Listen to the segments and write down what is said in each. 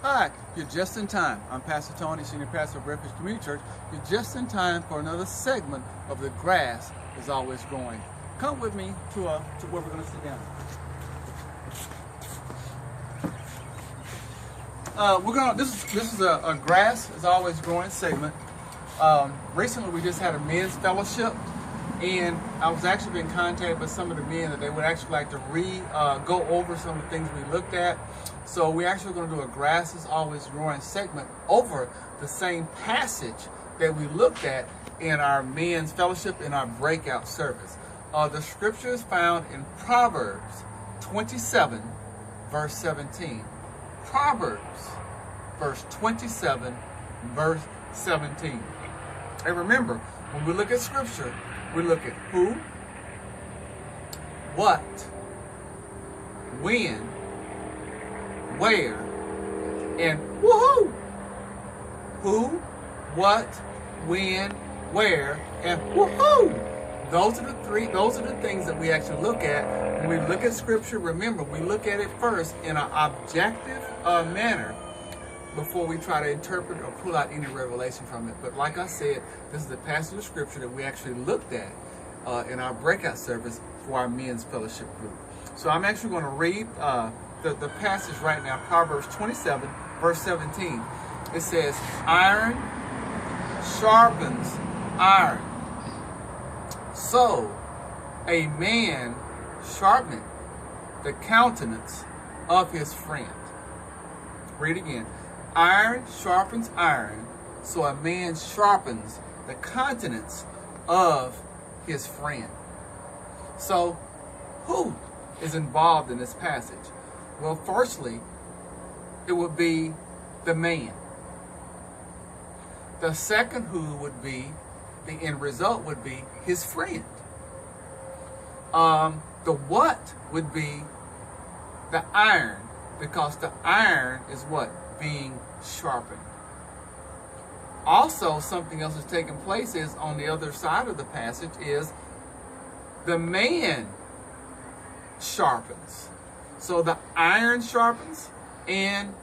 Hi, you're just in time. I'm Pastor Tony, Senior Pastor of Refuge Community Church. You're just in time for another segment of The Grass is Always Growing. Come with me to where we're going to sit down. This is a Grass is Always Growing segment. Recently, we just had a men's fellowship, and I was actually being contacted by some of the men that they would actually like to go over some of the things we looked at. So we're actually going to do a Grass is Always Growing segment over the same passage that we looked at in our men's fellowship in our breakout service. The scripture is found in Proverbs 27, verse 17. Proverbs, verse 27, verse 17. And remember, when we look at scripture, we look at who, what, when, where, and woohoo! Who, what, when, where, and woohoo! Those are the things that we actually look at when we look at scripture. Remember, we look at it first in an objective manner before we try to interpret or pull out any revelation from it. But like I said, this is the passage of scripture that we actually looked at in our breakout service for our men's fellowship group. So I'm actually going to read the passage right now, Proverbs 27, verse 17. It says, iron sharpens iron, so a man sharpeneth the countenance of his friend. Read again. Iron sharpens iron, so a man sharpens the countenance of his friend. So, who is involved in this passage? Well, firstly, it would be the man. The second who would be, the end result would be his friend. The what would be the iron, because the iron is what? Being sharpened. Also, something else is taking place is on the other side of the passage is the man sharpens. So the iron sharpens and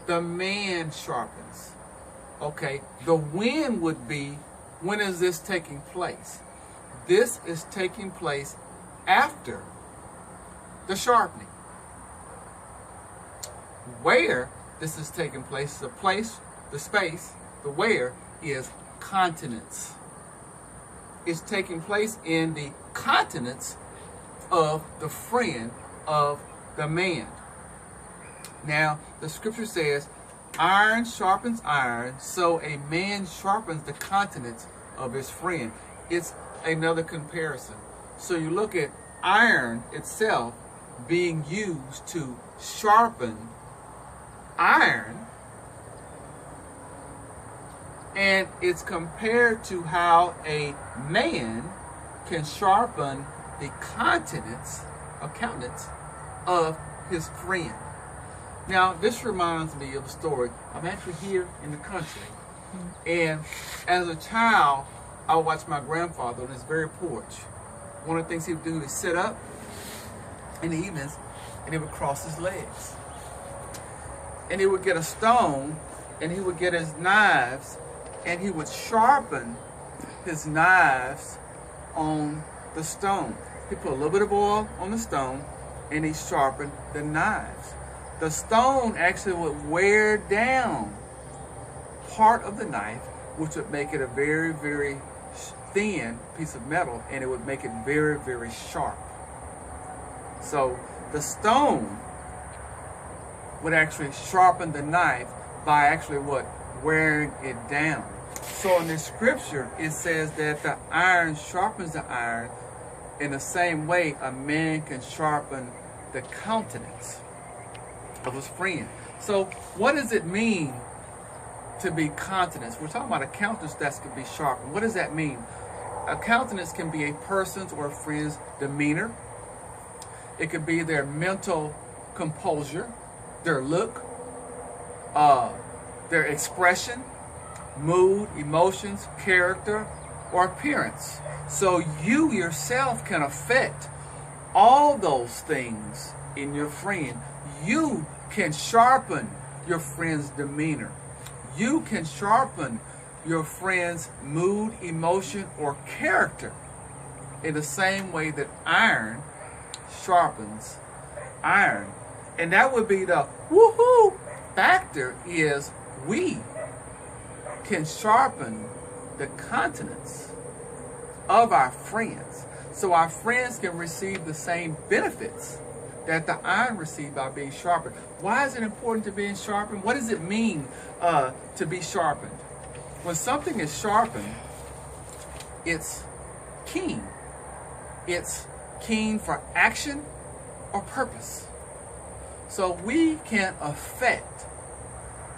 the man sharpens. Okay, the when would be, when is this taking place? This is taking place after the sharpening. Where this is taking place, the place, the space, the where is continence. It's taking place in the continence of the friend of the man. Now, the scripture says, iron sharpens iron, so a man sharpens the countenance of his friend. It's another comparison. So you look at iron itself being used to sharpen iron, and it's compared to how a man can sharpen the countenance of his friend. Now, this reminds me of a story. I'm actually here in the country, and as a child, I would watch my grandfather on his very porch. One of the things he would do is sit up in the evenings, and he would cross his legs. And he would get a stone, and he would get his knives, and he would sharpen his knives on the stone. He put a little bit of oil on the stone, and he sharpened the knives. The stone actually would wear down part of the knife, which would make it a very, very thin piece of metal, and it would make it very, very sharp. So the stone would actually sharpen the knife by actually what? Wearing it down. So in this scripture, it says that the iron sharpens the iron. In the same way, a man can sharpen the countenance of his friend. So what does it mean to be countenance? We're talking about a countenance that can be sharpened. What does that mean? A countenance can be a person's or a friend's demeanor. It could be their mental composure, their look, their expression, mood, emotions, character, or appearance. So you yourself can affect all those things in your friend. You can sharpen your friend's demeanor. You can sharpen your friend's mood, emotion, or character in the same way that iron sharpens iron. And that would be the woohoo factor, is we can sharpen the countenance of our friends, so our friends can receive the same benefits that the iron received by being sharpened. Why is it important to be sharpened? What does it mean to be sharpened? When something is sharpened, it's keen. It's keen for action or purpose. So we can affect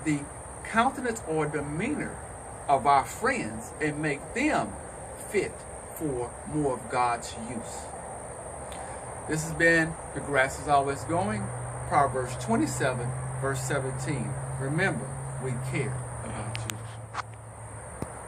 the countenance or demeanor of our friends and make them fit for more of God's use. This has been The Grass is Always Growing, Proverbs 27, verse 17. Remember, we care.